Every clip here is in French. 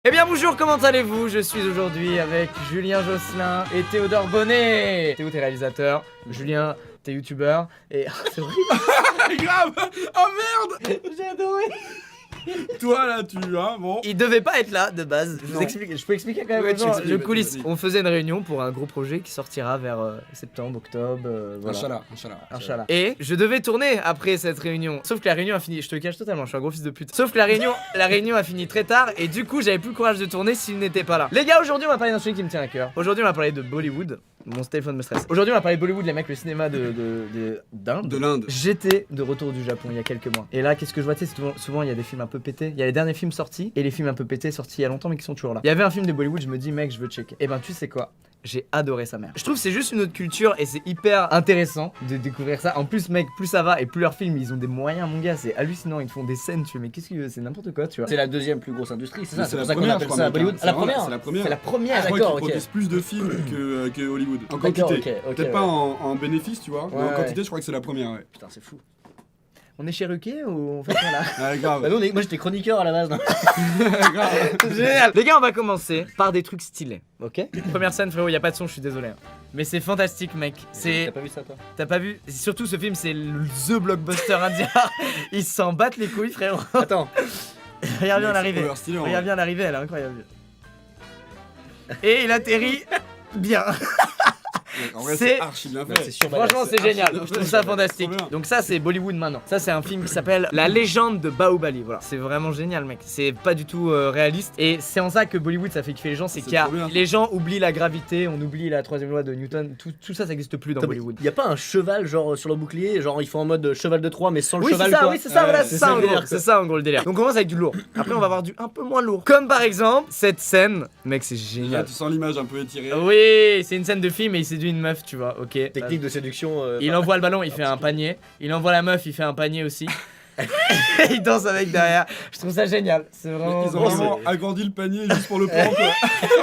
Eh bien bonjour, comment allez-vous? Je suis aujourd'hui avec Julien Josselin et Théodore Bonnet. Théo, t'es réalisateur, Julien, t'es youtubeur, et... c'est horrible. Grave. Oh merde. J'ai adoré. Toi là, tu vois, bon. Il devait pas être là de base. Je peux expliquer quand même Ouais, aux gens tu le expliques, coulisses. vas-y. On faisait une réunion pour un gros projet qui sortira vers septembre, octobre, voilà. Inch'Allah. Et je devais tourner après cette réunion. Sauf que la réunion a fini, je te le cache totalement, je suis un gros fils de pute. Sauf que la réunion a fini très tard et du coup j'avais plus le courage de tourner s'il n'était pas là. Les gars, aujourd'hui on va parler d'un sujet qui me tient à cœur. Aujourd'hui on va parler de Bollywood. Mon téléphone me stresse. Aujourd'hui on va parler de Bollywood, les mecs, le cinéma d'Inde. De l'Inde. J'étais de retour du Japon il y a quelques mois. Et là, qu'est-ce que je vois? Tu sais, souvent il y a des films un peu pétés. Il y a les derniers films sortis et les films un peu pétés sortis il y a longtemps mais qui sont toujours là. Il y avait un film de Bollywood, je me dis mec, je veux checker. Et ben tu sais quoi? J'ai adoré sa mère. Je trouve que c'est juste une autre culture et c'est hyper intéressant de découvrir ça. En plus mec, plus ça va et plus leurs films ils ont des moyens, mon gars, c'est hallucinant. Ils te font des scènes, tu fais mais qu'est-ce que c'est n'importe quoi, tu vois. C'est la deuxième plus grosse industrie, c'est ça? C'est C'est la pour ça qu'on première, appelle je crois, ça mec, Bollywood. hein. C'est la première. C'est la première. C'est la première. Ah, Je crois d'accord, qu'ils ok. produisent plus de films que Hollywood. En D'accord, quantité. ok, Peut-être pas ouais. en bénéfice, tu vois. Mais en Ouais, quantité, je crois que c'est la première, ouais. Putain, c'est fou. On est chez Ruquier ou on fait quoi là? Ouais, grave. Bah, moi j'étais chroniqueur à la base. Non C'est génial. Les gars, on va commencer par des trucs stylés, ok? Première scène, frérot, y a pas de son, je suis désolé. Hein. Mais c'est fantastique, mec. C'est. T'as pas vu ça, toi? T'as pas vu? Surtout ce film, c'est the blockbuster indien. Ils s'en battent les couilles, frérot. Attends. Regarde bien Mec, c'est l'arrivée. over stylé, en Regarde vrai. bien l'arrivée, elle est incroyable. Et il atterrit bien. En vrai, C'est- c'est archi bien fait. C'est sûr. Franchement, c'est archi génial. bien Je fait, trouve ça c'est fantastique. trop bien. Donc ça, c'est Bollywood maintenant. Ça, c'est un film qui s'appelle La légende de Bahubali. Voilà, c'est vraiment génial, mec. C'est pas du tout réaliste. Et c'est en ça que Bollywood, ça fait kiffer les gens. C'est C'est qu'il y a trop bien. les gens oublient la gravité, on oublie la troisième loi de Newton. Tout ça, ça existe plus dans Bollywood. Y a pas un cheval genre sur le bouclier, genre ils font en mode cheval de Troie mais sans le Oui, cheval c'est ça, quoi. oui, c'est ça, voilà, c'est c'est ça ça, le en gros. délire, C'est ça, en gros, le délire. Donc, on commence avec du lourd. Après, on va avoir du un peu moins lourd. Comme par exemple, cette scène. Mec, c'est Là, génial. tu sens l'image un peu étirée. Oui, c'est une scène de film et il séduit une meuf, tu vois, ok. Technique de séduction. Il envoie le ballon, il fait un panier. Il envoie la meuf, il fait un panier aussi. Il danse avec derrière. Je trouve ça génial. C'est vraiment. Ils ont gros, vraiment agrandi le panier juste pour le prendre, quoi.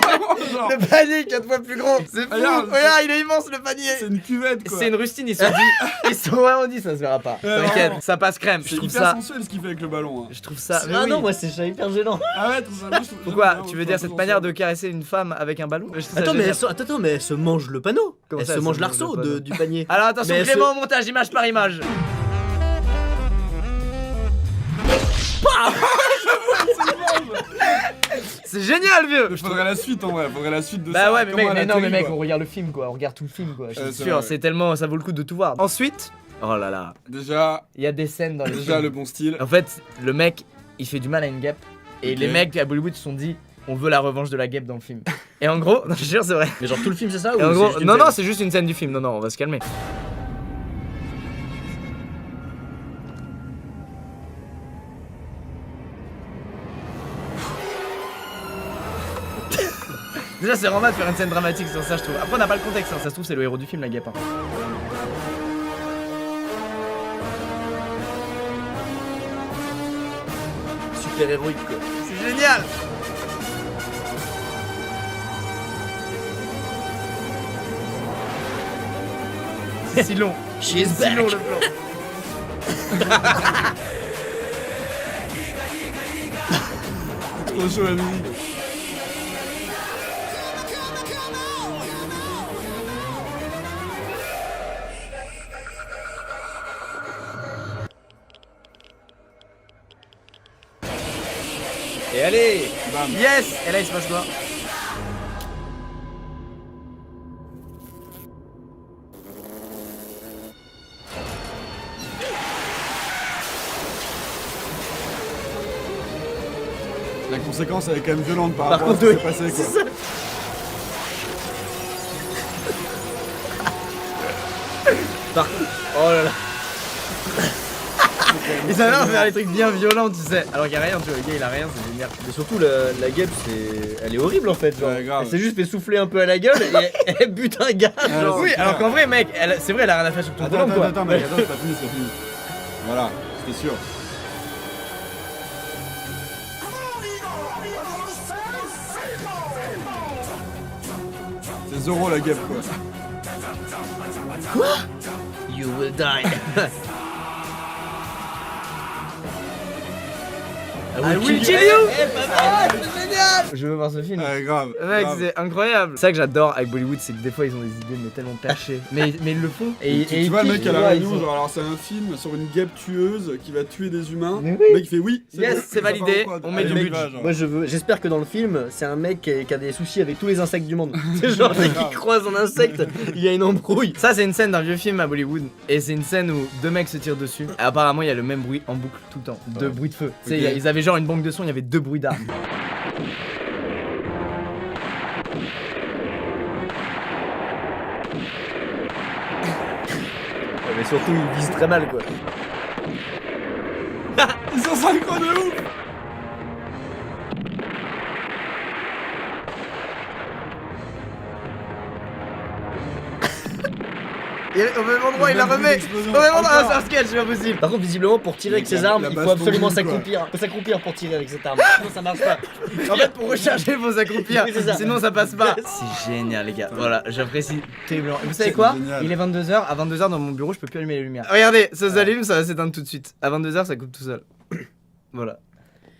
Vraiment, genre, Le panier 4 fois plus gros. C'est fou. Regarde, Regarde, il est immense le panier. c'est une cuvette, quoi. C'est une rustine, ils se sont dit. Ils se sont vraiment dit, ça se verra pas. T'inquiète, vraiment. ça passe crème. Je C'est trouve hyper ça. sensuel ce qu'il fait avec le ballon. Hein. Je trouve ça. mais Ah oui. non, moi c'est hyper gênant. Ah ouais, tout ça. moi, je trouve- Pourquoi? j'aime bien, Tu je veux trouve dire ça cette sensuel. manière de caresser une femme avec un ballon? Je trouve ça Attends, génial. mais elle se mange le panneau. Comment Elle ça, se elle mange se mange l'arceau le panneau du panier. Alors attention, Mais Clément, au montage, image par image. C'est génial, vieux! Il faudrait la suite en vrai, faudrait la suite de Bah ça. ouais, mais Comment mec, elle mais non, mais atterrit, mec, quoi. on regarde le film quoi, on regarde tout le film quoi, je suis c'est sûr, vrai. c'est tellement, ça vaut le coup de tout voir. Ensuite, oh là là, Déjà, il y a des scènes dans les déjà films. le bon style. En fait, le mec, il fait du mal à une guêpe, et Ok. les mecs à Bollywood se sont dit, on veut la revanche de la guêpe dans le film. Et en gros, non, je te jure, c'est vrai. Mais genre tout le film c'est ça Et ou en c'est gros, juste une non, scène non, c'est juste une scène du film, non, on va se calmer. Déjà, c'est vraiment mal de faire une scène dramatique sur ça, je trouve. Après, on n'a pas le contexte, hein. Ça se trouve, c'est le héros du film, la guêpe. Hein. super héroïque quoi. C'est génial! C'est si long. She's Si back. long le plan. Trop chaud la musique. Et allez! Bam. Yes! Et là, il se passe quoi? La conséquence elle est quand même violente par Par rapport contre, à ce qui oui, s'est passé quoi. c'est ça. Par contre, oh là là. Ils adorent faire des trucs bien violents, tu sais. Alors qu'il y a rien, tu vois, le gars il a rien, c'est génial. Mais surtout la guêpe elle est horrible en fait genre. Ouais, grave. Elle s'est juste fait souffler un peu à la gueule et elle bute un gars genre. Oui, c'est alors clair. qu'en vrai, mec, c'est vrai, elle a rien à faire sur ton volant quoi. Attends, mec, attends, c'est pas fini, c'est pas fini. Voilà, c'était sûr. C'est Zoro la guêpe quoi. You will die. I will kill you! Eh, pas mal. génial. Je veux voir ce film. Ouais, grave. Mec, grave. c'est incroyable. C'est ça que j'adore avec Bollywood, c'est que des fois ils ont des idées mais tellement perchées. mais ils le font. Et Tu ils vois le mec kiffent, à tu la vois, réunion, ils ont- genre alors c'est un film sur une guêpe tueuse qui va tuer des humains. Mais Le oui. mec il fait oui. Yes, bon, c'est ça validé, part en quoi on met Allez, du mec, budget. va, genre. Moi j'espère que dans le film, c'est un mec qui a des soucis avec tous les insectes du monde. C'est genre dès qu'il croise un insecte, il y a une embrouille. Ça, c'est une scène d'un vieux film à Bollywood. Et c'est une scène où deux mecs se tirent dessus. Et apparemment, il y a le même bruit en boucle tout le temps. Deux bruits de feu. Tu sais, Ok. ils avaient genre une banque de sons, il y avait deux bruits d'armes. Ouais, mais surtout, il vise très mal quoi. Ils sont synchro de ouf. Et au même endroit, il la Même remet. explosion. Au même endroit, ah, Encore. c'est un sketch, c'est pas possible. Par contre, visiblement, pour tirer avec ses La- armes, la il base faut absolument pour lui, quoi. s'accroupir. Faut s'accroupir pour tirer avec cette arme. Sinon, ça marche pas. En fait, pour recharger, il faut s'accroupir. Oui, c'est ça. Sinon, ça passe pas. C'est génial, les gars. Voilà, j'apprécie terriblement. Et vous savez C'est quoi? génial. Il est 22h. À 22h, dans mon bureau, je peux plus allumer les lumières. Regardez, ça s'allume, ça va s'éteindre tout de suite. À 22h, ça coupe tout seul. Voilà.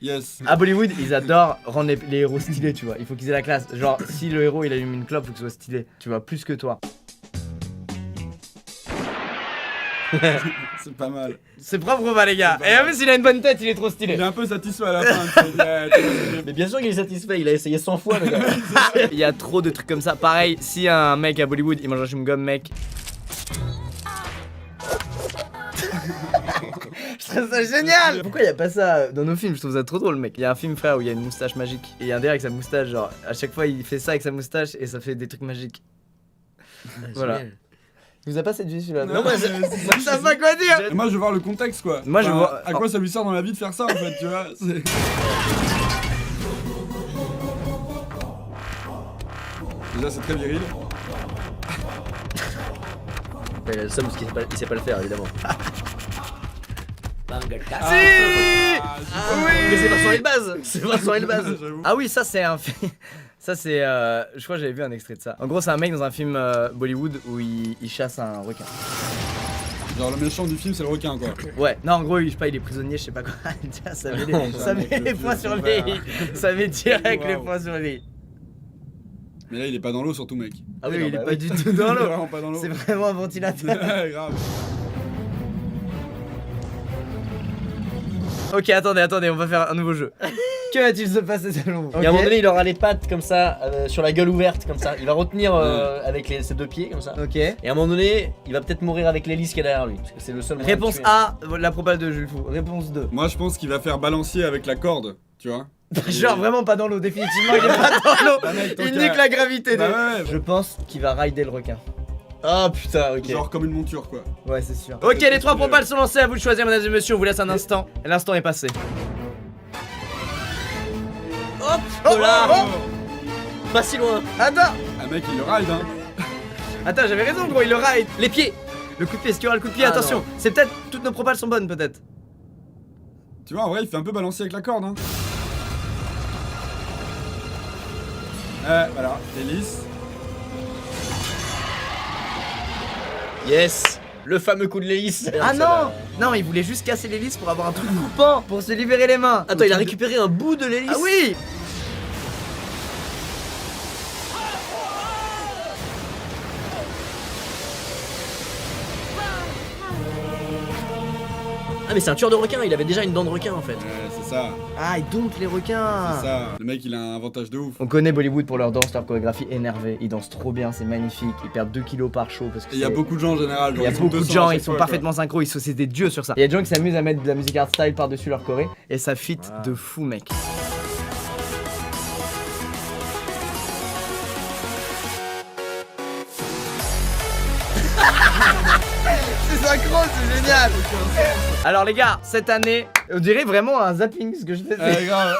Yes. À Bollywood, ils adorent rendre les héros stylés, tu vois. Il faut qu'ils aient la classe. Genre, si le héros il allume une clope, faut qu'il soit stylé. Tu vois, plus que toi. C'est pas mal. C'est propre ou pas, les gars? Et en plus, il a une bonne tête, il est trop Il stylé. est un peu satisfait à la fin. tu sais, Mais bien sûr qu'il est satisfait, il a essayé 100 fois le gars. Il y a trop de trucs comme ça. Pareil, si un mec à Bollywood il mange un chewing-gum, mec. Je trouve ça génial! Pourquoi il y a pas ça dans nos films? Je trouve ça trop drôle, mec. Il y a un film, frère, où il y a une moustache magique. Et il y a un délire avec sa moustache, genre, à chaque fois il fait ça avec sa moustache et ça fait des trucs magiques. Voilà. Il vous a pas séduit celui-là? Non, mais Moi, je sais pas quoi dire! Et moi je veux voir le contexte quoi. Moi, je vois- À quoi ça lui sert dans la vie de faire ça en fait, tu vois. Déjà c'est très viril. Il a le seum parce qu'il sait pas le faire évidemment. Si! Mais c'est Vincent Elbaz. C'est Vincent Elbaz. J'avoue. Ah oui, ça c'est un film. Ça c'est. Je crois que j'avais vu un extrait de ça. En gros, c'est un mec dans un film Bollywood où il chasse un requin. Genre le méchant du film c'est le requin quoi. Ouais, non, en gros, je sais pas, il est prisonnier, je sais pas quoi. Tiens, ça met, Non, ça met mec, les le points vieux sur son les. vert. Ça met direct les Waouh. points sur les. Mais là il est pas dans l'eau surtout mec. Ah oui, Oui, non, il est bah pas oui. du tout Il dans est l'eau. vraiment pas dans l'eau. C'est vraiment un ventilateur. Ouais, grave. Ok, attendez, on va faire un nouveau jeu. Que va-t-il se passer selon vous? Et à un moment donné, il aura les pattes comme ça, sur la gueule ouverte comme ça. Il va retenir avec ses deux pieds comme ça. Ok. Et à un moment donné, il va peut-être mourir avec l'hélice qui est derrière lui. Parce que c'est le seul moyen de Réponse tuer. A, la propale de Jules Fou. Réponse 2. Moi je pense qu'il va faire balancier avec la corde, tu vois. Genre vraiment pas dans l'eau, définitivement, il est pas dans l'eau. Bah, mec, tant Il qu'à- nique la gravité. Bah de- ouais, Je pense qu'il va rider le requin. Ah putain, ok. genre comme une monture quoi. Ouais, c'est sûr. Ok, les trois propales sont lancées, à vous de choisir, mesdames et messieurs. On vous laisse un instant. Et l'instant est passé. Hop Oh, là oh, Pas si loin. Attends, Ah mec il le ride hein. attends, j'avais raison, gros, il le ride. Les pieds. Le coup de pied, est-ce qu'il y aura le coup de pied? Ah, Attention, non. c'est peut-être. Toutes nos propales sont bonnes, peut-être. Tu vois en vrai il fait un peu balancer avec la corde hein. Voilà, l'hélice. Yes. Le fameux coup de l'hélice. Ah non! Non, il voulait juste casser l'hélice pour avoir un truc coupant pour se libérer les mains. Attends, il a récupéré un bout de l'hélice. Ah oui! Ah mais c'est un tueur de requin, il avait déjà une dent de requin en fait. Ouais, c'est ça, Ah, il dompte les requins! c'est ça. Le mec il a un avantage de ouf. On connaît Bollywood pour leur danse, leur chorégraphie énervée. Ils dansent trop bien, c'est magnifique. Ils perdent 2 kilos par show parce que Et il y a c'est- beaucoup de gens en général. Il y a beaucoup de gens, ils sont parfaitement synchro, ils sont c'est des dieux sur ça. Il y a des gens qui s'amusent à mettre de la musique hardstyle par-dessus leur choré et ça fit de fou, mec. C'est synchro, c'est génial. Alors les gars, cette année, on dirait vraiment un zapping ce que je fais. Ouais, grave.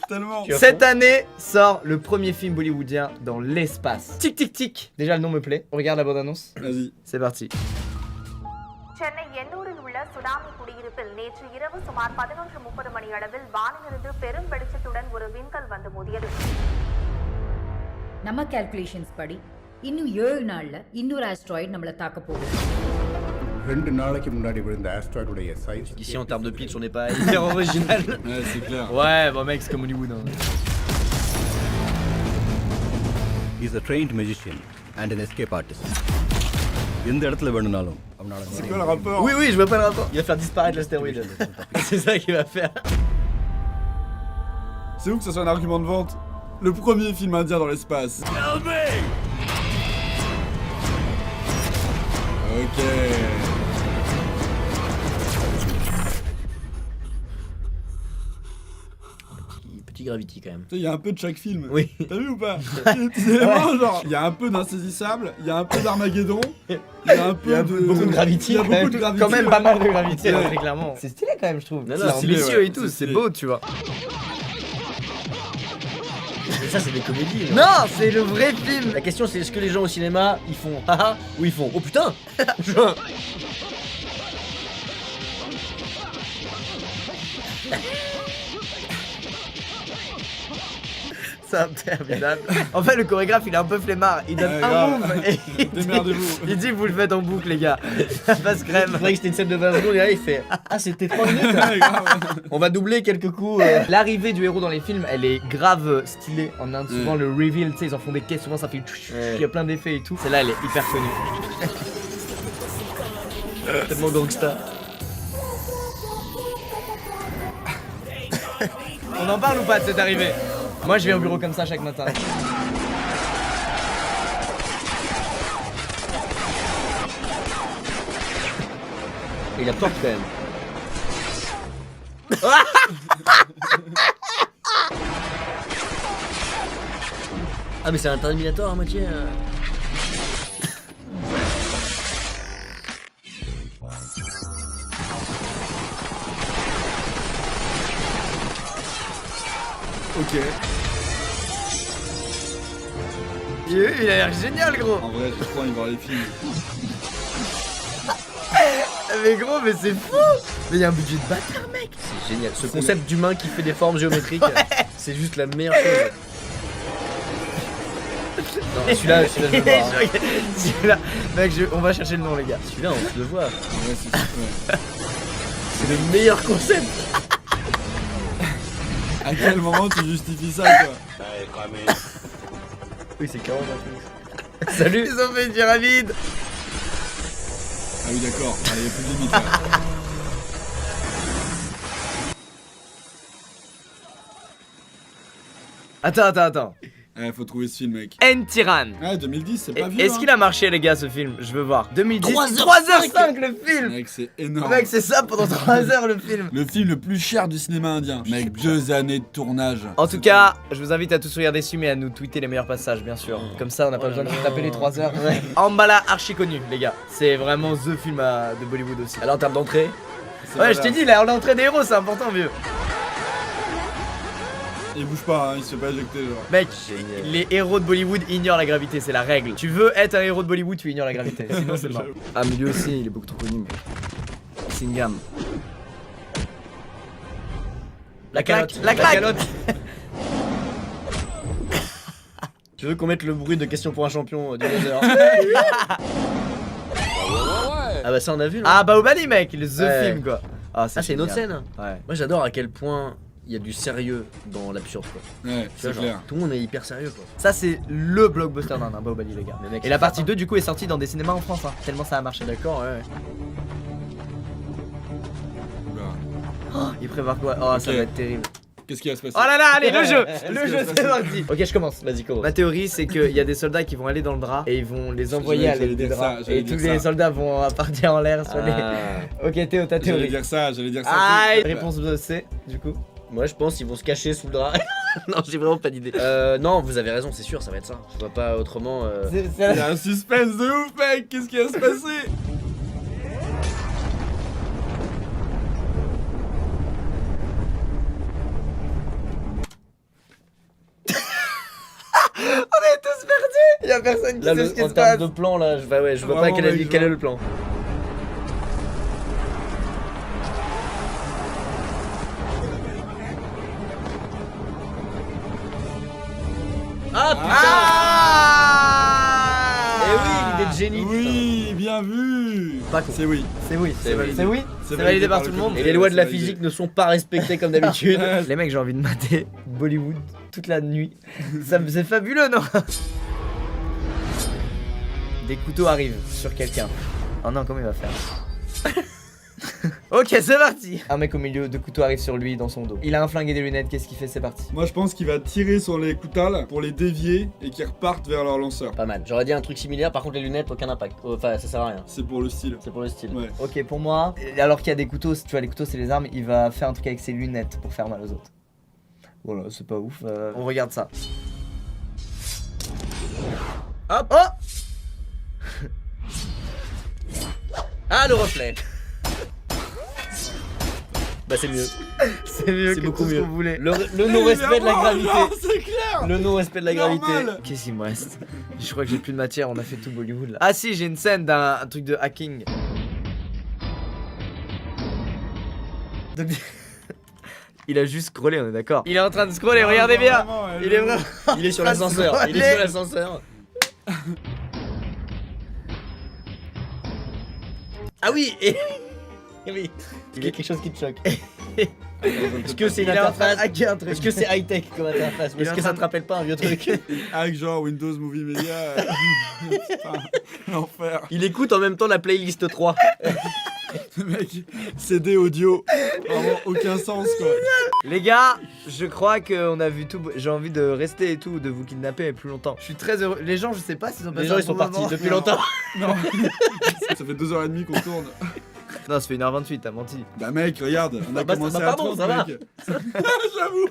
Tellement. Cette année sort le premier film bollywoodien dans l'espace. Tic tic tic. Déjà le nom me plaît. On regarde la bande-annonce. Vas-y. C'est parti. Chennai எண்ணூரில் உள்ள சுனாமி குடியிருப்பில் நேற்று இரவு சுமார் 11:30 மணி அளவில் வானிலிருந்து பெரும் வெளிச்சத்துடன் ஒரு விண்கல் வந்து மோதியது. நம்ம கேல்குலேஷன்ஸ் படி இன்னும் 7 நாள்ல இன்னொரு ஆஸ்ட்ராய்டு நம்மள தாக்க போகுது. 2 நாளைக்கு முன்னாடி விழுந்த ஆஸ்ட்ராய்டுடைய size Ici en termes de pitch on n'est pas hyper original. Ouais, c'est clair. Ouais, bon mec, c'est comme Hollywood. Hein. He's a trained magician and an escape artist. எந்த இடத்துல வேணும்னாலும் அவனால C'est quoi le rapport? Oui, je vois pas le rapport. Il va faire disparaître l'astéroïde. C'est ça qu'il va faire. C'est où que ça soit un argument de vente? Le premier film indien dans l'espace. Ok. Petit Gravity quand même. Tu sais, il y a un peu de chaque film. Oui. T'as vu ou pas? C'est vraiment genre, il y a un peu d'Insaisissable, il y a un peu d'Armageddon, il y a un peu de... beaucoup de Gravity. Il y a beaucoup de Gravity. Quand même pas mal de gravité, Ouais. très clairement. C'est stylé quand même, je trouve. Non, C'est non, stylé, ambitieux ouais, et tout, c'est c'est stylé. beau, tu vois. Mais ça, c'est des comédies. genre. Non, c'est le vrai film. La question, c'est est-ce que les gens au cinéma, ils font haha ou ils font oh putain. Genre. C'est interminable. En fait, le chorégraphe, il est un peu flemmard. Il donne Ouais, un grave. move et il dit, Démerdez-vous. il dit vous le faites en boucle, les gars. Ça passe C'est crème. vrai que c'était une scène de 20 secondes et là il fait ah c'était 3 minutes. Ouais, grave. On va doubler quelques coups. L'arrivée du héros dans les films, elle est grave stylée. En Inde, souvent le reveal, tu sais, ils en font des caisses, souvent ça fait il y a plein d'effets et tout. Celle-là, elle est hyper connue. Tellement gangsta. On en parle ou pas de cette arrivée? Moi, je vais au bureau comme ça chaque matin. Et il apporte quand même. Ah mais c'est un Terminator à moitié. Ok. Il a l'air génial, gros. En vrai, j'ai trop envie de voir les films. Mais gros, mais c'est fou. Mais il y a un budget de bâtard, mec. C'est génial. Ce concept d'humain qui fait des formes géométriques, c'est juste la meilleure chose. Non, celui-là, je le vois. Hein. Celui-là, mec, on va chercher le nom, les gars. Celui-là, on se le voit. En vrai, c'est super. C'est le meilleur concept. À quel moment tu justifies ça, quoi? Oui, c'est 40 en plus. Salut. Ils ont fait une pyramide. Ah oui, d'accord. Allez, il y a plus de limite, là. Attends. Faut trouver ce film, mec. N-Tyran. Ah, 2010, c'est pas vieux. Est-ce qu'il a marché, les gars, ce film? Je veux voir. 2010, 3h05 le film. Mec, c'est énorme. Mec, c'est ça pendant 3 heures le film. Le film le plus cher du cinéma indien. Mec, 2 années de tournage. En tout cas, je vous invite à tous regarder ce film et à nous tweeter les meilleurs passages, bien sûr. Comme ça, on n'a pas besoin de se taper les 3 heures. Ambala, archi connu, les gars. C'est vraiment the film de Bollywood aussi. Alors en termes d'entrée, Ouais, je t'ai dit, là, on est entrée des héros, c'est important, vieux. Il bouge pas, hein, il se fait pas éjecter, genre. Mec, les héros de Bollywood ignorent la gravité, c'est la règle. Tu veux être un héros de Bollywood, tu ignores la gravité. Sinon, c'est mort. Ah, mais lui aussi, il est beaucoup trop connu, mec. Singham. la calotte. La calotte. Tu veux qu'on mette le bruit de question pour un champion du loser? Ah bah ça on a vu là. Ah, Bahubali, mec, le The Ouais. Film, quoi. Ah, C'est une autre génial. scène. Ouais. Moi j'adore à quel point il y a du sérieux dans l'absurde quoi. Ouais, Tu c'est vois, genre, clair. tout le monde est hyper sérieux quoi. Ça, c'est le blockbuster d'un Bahubali, les gars. Mais mec, Et la c'est partie fort, 2, du coup, est sortie dans des cinémas en France, hein, tellement ça a marché. D'accord, ouais. Oula. Il prépare quoi? Oh, ça Ok. va être terrible. Qu'est-ce qui va se passer? Oh là là, allez, le jeu! Qu'est-ce Le qui jeu, va se c'est passer parti! Ok, je commence, vas-y commence. Ma théorie, c'est qu'il y a des soldats qui vont aller dans le drap et ils vont les envoyer à J'allais l'aide des dire draps. ça, j'allais Et tous dire les ça. soldats vont partir en l'air sur les. Ah. Ok, Théo, ta J'allais théorie. dire ça, j'allais dire ça. Aïe! Bah, Réponse C, du coup. Moi je pense qu'ils vont se cacher sous le drap. Non, j'ai vraiment pas d'idée. Non, vous avez raison, c'est sûr, ça va être ça. Je vois pas autrement. C'est Il y a un suspense de ouf, mec. Qu'est-ce qui va se passer? On est tous perdus! Y'a personne qui Là, sait ce qui en se termes passe. de plan, là, je vois pas Vraiment, quel mec, est le plan. Ah putain! Ah! Eh oui, il est de génie. Oui, bien vu. Pas con. C'est oui. C'est oui, C'est oui. C'est oui? C'est C'est validé par le tout le monde? Et les lois de la C'est validé. physique ne sont pas respectées comme d'habitude. Les mecs, j'ai envie de mater Bollywood toute la nuit. C'est fabuleux, non? Des couteaux arrivent sur quelqu'un. Oh non, comment il va faire? Ok, c'est parti. Un mec au milieu, 2 couteaux arrivent sur lui dans son dos. Il a un flingue et des lunettes, qu'est-ce qu'il fait? C'est parti. Moi je pense qu'il va tirer sur les couteaux pour les dévier et qu'ils repartent vers leur lanceur. Pas mal. J'aurais dit un truc similaire, par contre les lunettes, aucun impact. Enfin, ça sert à rien. C'est pour le style. C'est pour le style. Ouais. Ok, pour moi, alors qu'il y a des couteaux, tu vois, les couteaux c'est les armes, il va faire un truc avec ses lunettes pour faire mal aux autres. Voilà, c'est pas ouf. On regarde ça. Hop, oh. Ah, le reflet. Bah c'est mieux. C'est mieux C'est que beaucoup tout ce mieux. qu'on voulait. Le non-respect de la gravité. Non, c'est clair. Le non-respect de la gravité. Normal. Qu'est-ce qu'il me reste? Je crois que j'ai plus de matière, on a fait tout Bollywood là. Ah si, j'ai une scène d'un truc de hacking. Donc, il a juste scrollé, on est d'accord. Il est en train de scroller, regardez bien. Vraiment, ouais, Il est vraiment. Il est sur l'ascenseur. Il est sur l'ascenseur. Ah oui. Oui. Il y a quelque chose qui te choque. Est-ce que c'est une Il est en train de interface? hacker un truc. Est-ce que c'est high-tech comme interface? Ou Il est est-ce en que train ça te rappelle pas un vieux truc? Avec genre Windows Movie Media. Putain, l'enfer. Il écoute en même temps la playlist 3. Le mec, CD audio. Vraiment aucun sens quoi. Les gars, je crois qu'on a vu tout. J'ai envie de rester et tout, de vous kidnapper plus longtemps. Je suis très heureux. Les gens, je sais pas s'ils ont passé Les gens un ils sont bon partis moment. depuis Non. longtemps. Non. Ça fait 2h30 qu'on tourne. Non, ça fait 1h28, t'as menti. Bah mec, regarde, on a Bah, commencé bah, à pardon, 30 ça va. mec. J'avoue.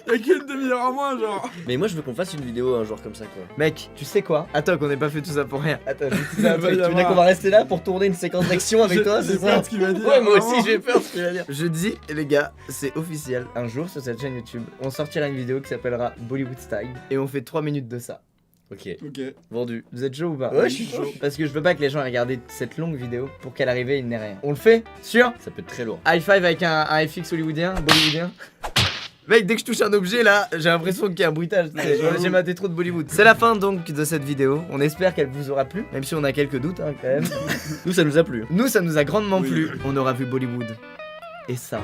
Y'a qu'une demi-heure en moins genre. Mais moi je veux qu'on fasse une vidéo un jour comme ça quoi. Mec, tu sais quoi? Attends, qu'on ait pas fait tout ça pour rien. Attends, je vais te dire un Va truc. y Tu veux dire avoir- qu'on va rester là pour tourner une séquence d'action avec toi, J'ai c'est peur ça? de ce qu'il va dire. Ouais, moi vraiment. aussi j'ai peur de ce qu'il va dire. Je dis, les gars, c'est officiel. Un jour sur cette chaîne YouTube, on sortira une vidéo qui s'appellera Bollywood Style et on fait 3 minutes de ça. Ok, Ok. vendu. Vous êtes chaud ou pas? Ouais, je suis chaud. Parce que je veux pas que les gens aient regardé cette longue vidéo pour qu'à l'arrivée il n'ait rien. On le fait? Sûr? Ça peut être très lourd. High five avec un FX hollywoodien, bollywoodien. Mec, dès que je touche un objet là, j'ai l'impression qu'il y a un bruitage. J'ai maté trop de Bollywood. C'est la fin donc de cette vidéo. On espère qu'elle vous aura plu, même si on a quelques doutes hein, quand même. Nous ça nous a plu. Nous, ça nous a grandement Oui. plu. On aura vu Bollywood. Et ça,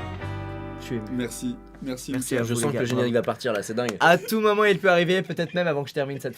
je suis ému. Merci. Merci. Merci à Je vous, sens les que gars. le générique va partir là, c'est dingue. À tout moment, il peut arriver, peut-être même avant que je termine cette.